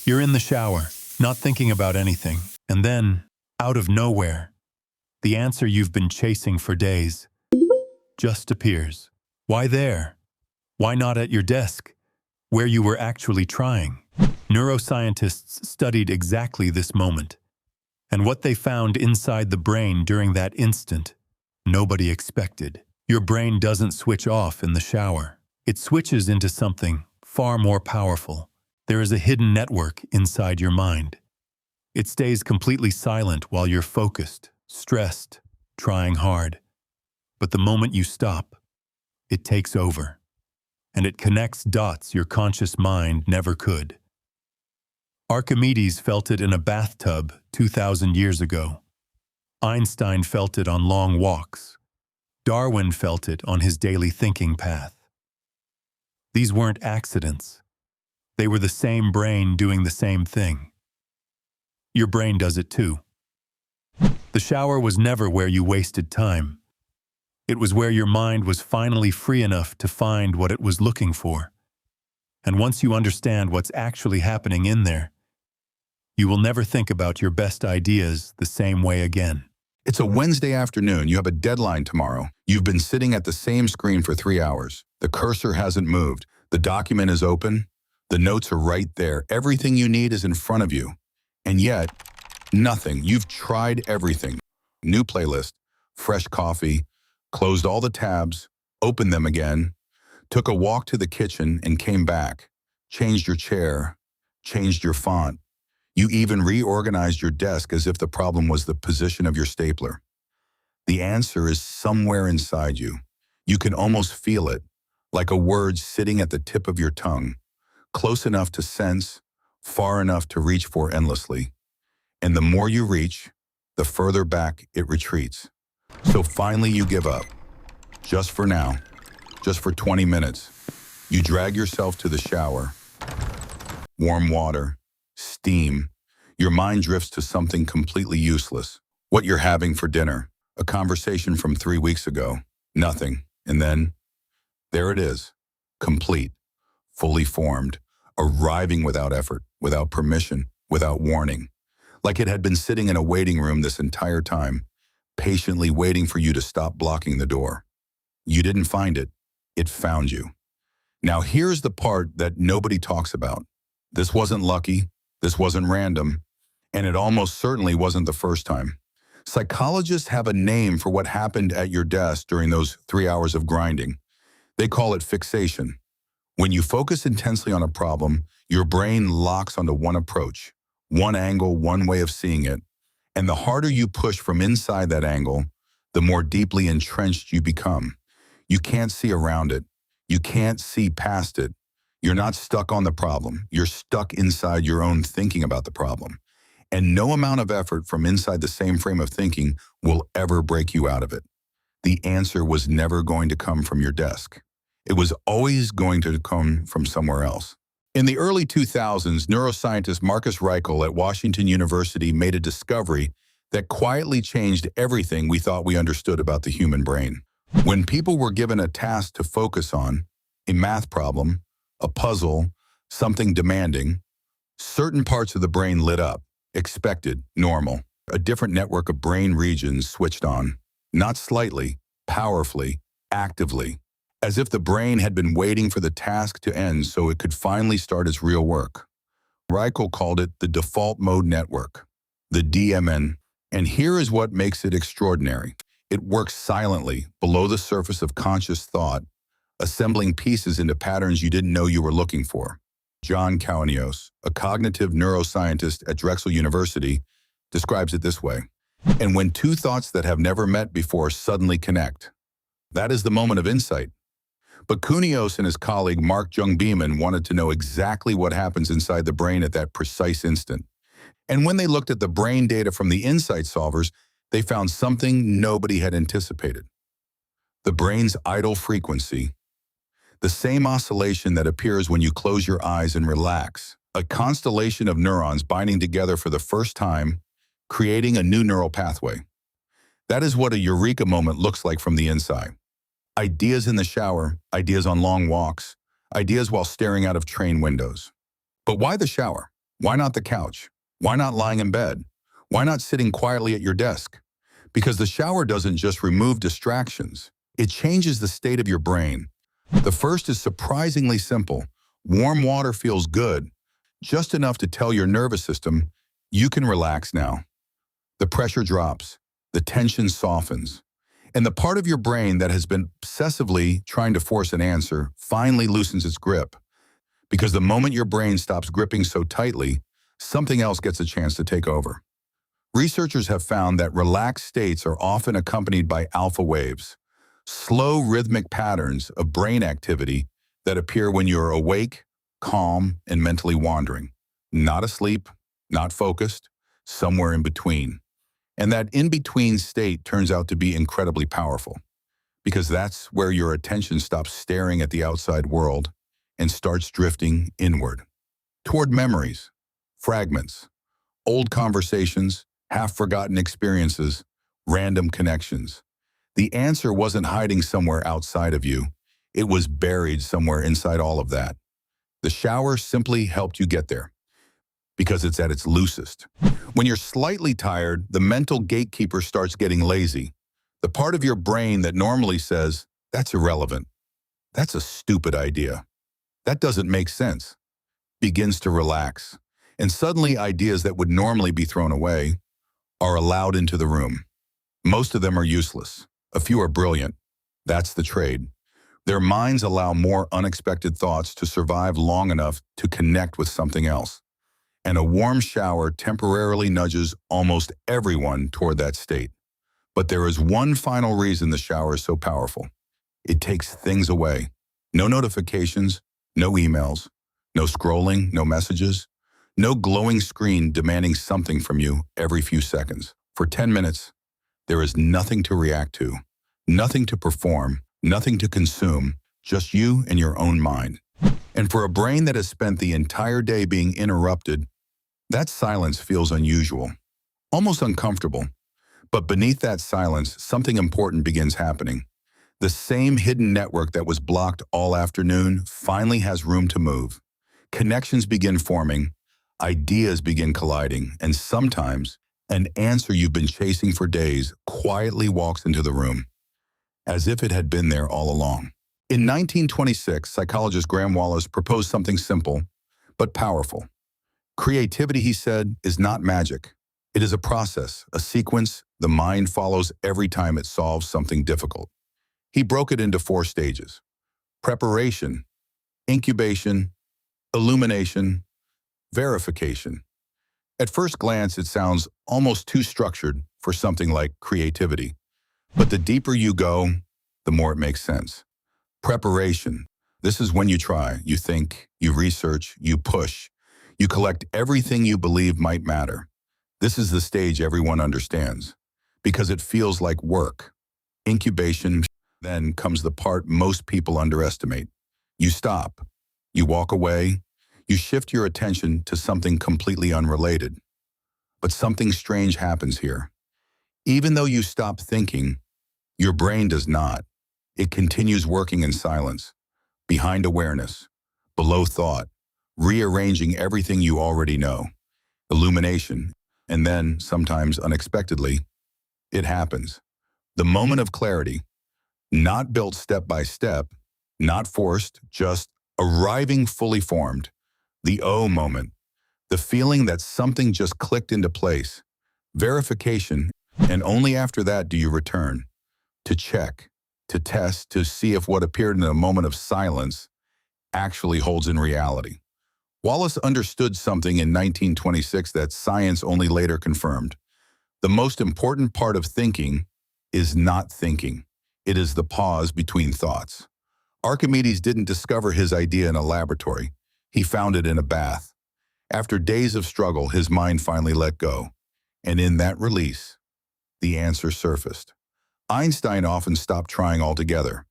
You're in the shower, not thinking about anything, and then, out of nowhere, the answer you've been chasing for days just appears. Why there? Why not at your desk, where you were actually trying? Neuroscientists studied exactly this moment, and what they found inside the brain during that instant, nobody expected. Your brain doesn't switch off in the shower. It switches into something far more powerful. There is a hidden network inside your mind. It stays completely silent while you're focused, stressed, trying hard. But the moment you stop, it takes over, and it connects dots your conscious mind never could. Archimedes felt it in a bathtub 2,000 years ago. Einstein felt it on long walks. Darwin felt it on his daily thinking path. These weren't accidents. They were the same brain doing the same thing. Your brain does it too. The shower was never where you wasted time. It was where your mind was finally free enough to find what it was looking for. And once you understand what's actually happening in there, you will never think about your best ideas the same way again. It's a Wednesday afternoon. You have a deadline tomorrow. You've been sitting at the same screen for 3 hours. The cursor hasn't moved. The document is open. The notes are right there. Everything you need is in front of you. And yet, nothing. You've tried everything. New playlist, fresh coffee, closed all the tabs, opened them again, took a walk to the kitchen and came back, changed your chair, changed your font. You even reorganized your desk as if the problem was the position of your stapler. The answer is somewhere inside you. You can almost feel it, like a word sitting at the tip of your tongue, close enough to sense, far enough to reach for endlessly. And the more you reach, the further back it retreats. So finally you give up. Just for now. Just for 20 minutes. You drag yourself to the shower. Warm water. Steam. Your mind drifts to something completely useless. What you're having for dinner. A conversation from 3 weeks ago. Nothing. And then, there it is. Complete. Fully formed. Arriving without effort, without permission, without warning. Like it had been sitting in a waiting room this entire time, patiently waiting for you to stop blocking the door. You didn't find it. It found you. Now here's the part that nobody talks about. This wasn't lucky. This wasn't random. And it almost certainly wasn't the first time. Psychologists have a name for what happened at your desk during those 3 hours of grinding. They call it fixation. When you focus intensely on a problem, your brain locks onto one approach, one angle, one way of seeing it. And the harder you push from inside that angle, the more deeply entrenched you become. You can't see around it. You can't see past it. You're not stuck on the problem. You're stuck inside your own thinking about the problem. And no amount of effort from inside the same frame of thinking will ever break you out of it. The answer was never going to come from your desk. It was always going to come from somewhere else. In the early 2000s, neuroscientist Marcus Reichel at Washington University made a discovery that quietly changed everything we thought we understood about the human brain. When people were given a task to focus on, a math problem, a puzzle, something demanding, certain parts of the brain lit up, expected, normal. A different network of brain regions switched on, not slightly, powerfully, actively, as if the brain had been waiting for the task to end so it could finally start its real work. Reichel called it the default mode network, the DMN. And here is what makes it extraordinary. It works silently, below the surface of conscious thought, assembling pieces into patterns you didn't know you were looking for. John Kawanios, a cognitive neuroscientist at Drexel University, describes it this way. And when two thoughts that have never met before suddenly connect, that is the moment of insight. But Kawanios and his colleague Mark Jung-Beeman wanted to know exactly what happens inside the brain at that precise instant. And when they looked at the brain data from the insight solvers, they found something nobody had anticipated. The brain's idle frequency, the same oscillation that appears when you close your eyes and relax, a constellation of neurons binding together for the first time, creating a new neural pathway. That is what a Eureka moment looks like from the inside. Ideas in the shower, ideas on long walks, ideas while staring out of train windows. But why the shower? Why not the couch? Why not lying in bed? Why not sitting quietly at your desk? Because the shower doesn't just remove distractions, it changes the state of your brain. The first is surprisingly simple. Warm water feels good, just enough to tell your nervous system, you can relax now. The pressure drops, the tension softens, and the part of your brain that has been obsessively trying to force an answer finally loosens its grip. Because the moment your brain stops gripping so tightly, something else gets a chance to take over. Researchers have found that relaxed states are often accompanied by alpha waves, slow rhythmic patterns of brain activity that appear when you're awake, calm, and mentally wandering. Not asleep, not focused, somewhere in between. And that in-between state turns out to be incredibly powerful, because that's where your attention stops staring at the outside world and starts drifting inward, toward memories, fragments, old conversations, half-forgotten experiences, random connections. The answer wasn't hiding somewhere outside of you. It was buried somewhere inside all of that. The shower simply helped you get there, because it's at its loosest. When you're slightly tired, the mental gatekeeper starts getting lazy. The part of your brain that normally says, that's irrelevant, that's a stupid idea, that doesn't make sense, begins to relax. And suddenly ideas that would normally be thrown away are allowed into the room. Most of them are useless. A few are brilliant. That's the trade. Their minds allow more unexpected thoughts to survive long enough to connect with something else. And a warm shower temporarily nudges almost everyone toward that state. But there is one final reason the shower is so powerful. It takes things away. No notifications, no emails, no scrolling, no messages, no glowing screen demanding something from you every few seconds. For 10 minutes, there is nothing to react to, nothing to perform, nothing to consume, just you and your own mind. And for a brain that has spent the entire day being interrupted, that silence feels unusual, almost uncomfortable. But beneath that silence, something important begins happening. The same hidden network that was blocked all afternoon finally has room to move. Connections begin forming, ideas begin colliding, and sometimes an answer you've been chasing for days quietly walks into the room, as if it had been there all along. In 1926, psychologist Graham Wallas proposed something simple, but powerful. Creativity, he said, is not magic. It is a process, a sequence the mind follows every time it solves something difficult. He broke it into 4 stages: preparation, incubation, illumination, verification. At first glance, it sounds almost too structured for something like creativity. But the deeper you go, the more it makes sense. Preparation. This is when you try, you think, you research, you push. You collect everything you believe might matter. This is the stage everyone understands, because it feels like work. Incubation, then comes the part most people underestimate. You stop, you walk away, you shift your attention to something completely unrelated. But something strange happens here. Even though you stop thinking, your brain does not. It continues working in silence, behind awareness, below thought, rearranging everything you already know. Illumination, and then, sometimes unexpectedly, it happens. The moment of clarity, not built step by step, not forced, just arriving fully formed. The oh moment, the feeling that something just clicked into place. Verification, and only after that do you return. To check, to test, to see if what appeared in a moment of silence actually holds in reality. Wallas understood something in 1926 that science only later confirmed. The most important part of thinking is not thinking. It is the pause between thoughts. Archimedes didn't discover his idea in a laboratory. He found it in a bath. After days of struggle, his mind finally let go. And in that release, the answer surfaced. Einstein often stopped trying altogether.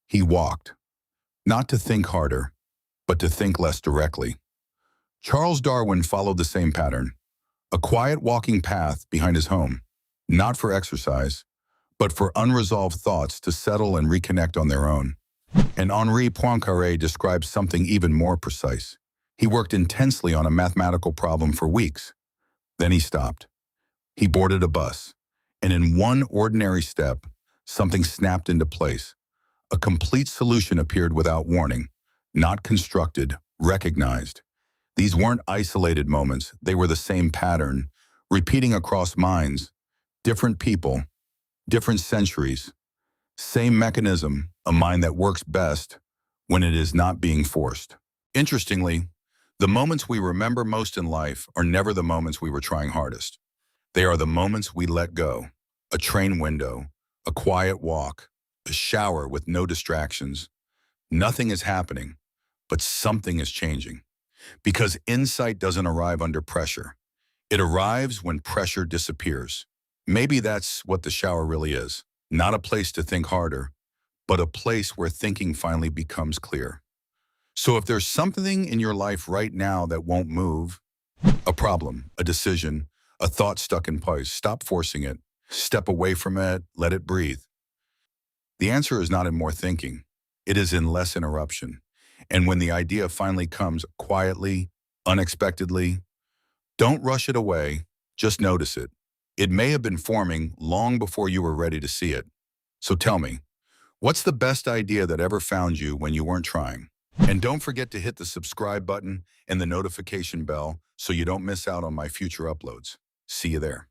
He walked, not to think harder, but to think less directly. Charles Darwin followed the same pattern, a quiet walking path behind his home, not for exercise, but for unresolved thoughts to settle and reconnect on their own. And Henri Poincaré describes something even more precise. He worked intensely on a mathematical problem for weeks. Then he stopped. He boarded a bus, and in one ordinary step, something snapped into place. A complete solution appeared without warning, not constructed, recognized. These weren't isolated moments, they were the same pattern, repeating across minds, different people, different centuries. Same mechanism, a mind that works best when it is not being forced. Interestingly, the moments we remember most in life are never the moments we were trying hardest. They are the moments we let go. A train window, a quiet walk, a shower with no distractions. Nothing is happening, but something is changing. Because insight doesn't arrive under pressure. It arrives when pressure disappears. Maybe that's what the shower really is. Not a place to think harder, but a place where thinking finally becomes clear. So if there's something in your life right now that won't move, a problem, a decision, a thought stuck in place, stop forcing it. Step away from it, let it breathe. The answer is not in more thinking. It is in less interruption. And when the idea finally comes quietly, unexpectedly, don't rush it away, just notice it. It may have been forming long before you were ready to see it. So tell me, what's the best idea that ever found you when you weren't trying? And don't forget to hit the subscribe button and the notification bell so you don't miss out on my future uploads. See you there.